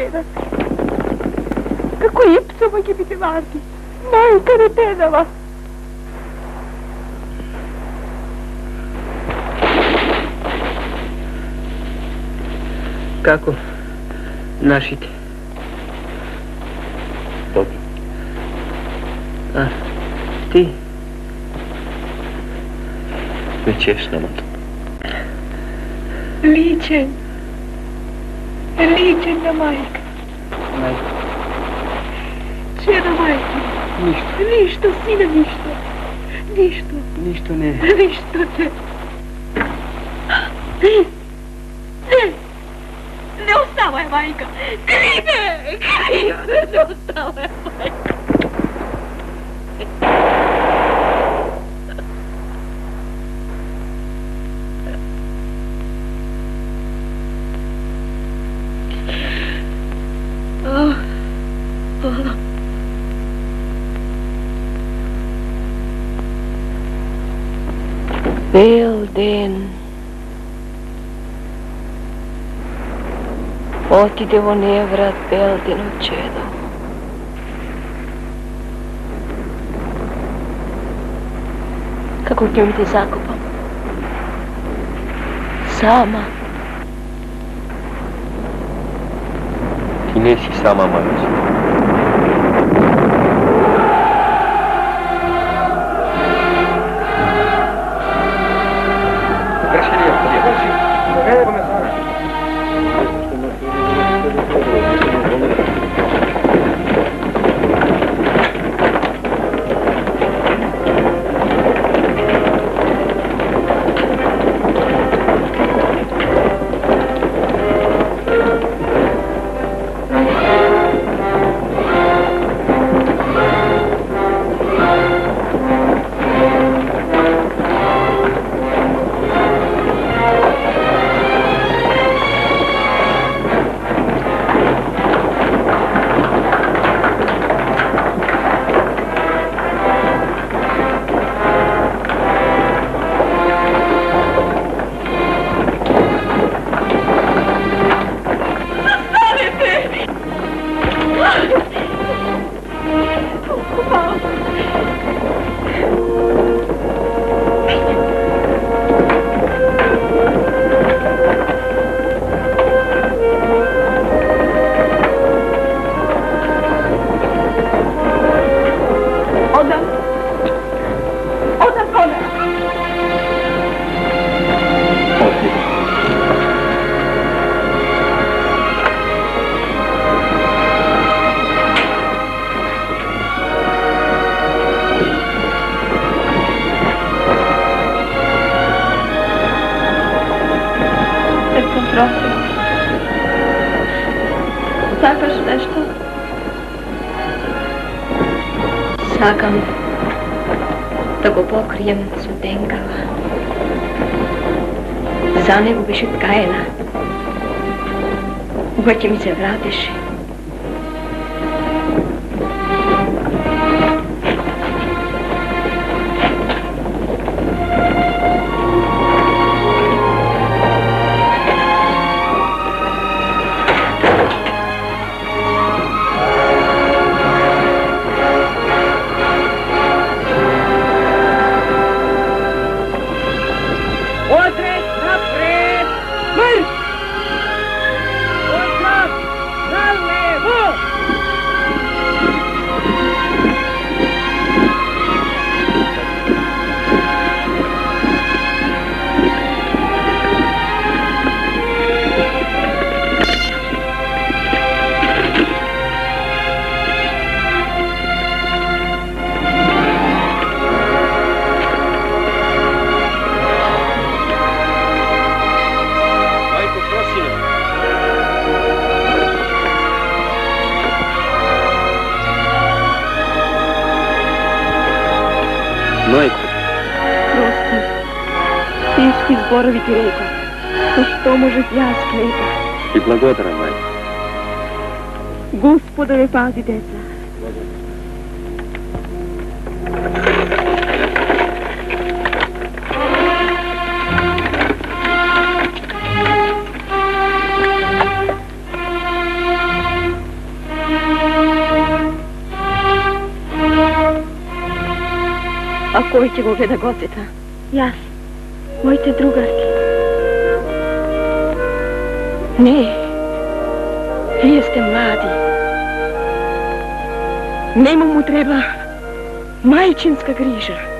Cenat. Kako ipsoma che mi guardi? Majka Retenova. Kako? Našite? Dobro. A, ti? Već ješ nama to. Ličen. Ličen na majka. Majka. Čena majka. Ništa. Ništa, sine, ništa. Ništa. Ništa ne. Ništa ne. Ne ostavaj, majka. Krive, ne ostavaj, majka. Bel den. Otide vo nevrat bel den od čedo. Kako k njom te zakopam? Sama. Ti nisi sama, Marić. Sakaš nešto? Sakam da go pokrijem s utenkava. Za ne gubiš od kajena. Hoće mi se vratiš. Зборови ти река, то що може я склепа? И благодарен, майка. Господове пази деца. A koji će go gleda Goceta? Jas, mojte drugarki. Ne, jeste mladi. Nemo mu treba majčinska griža.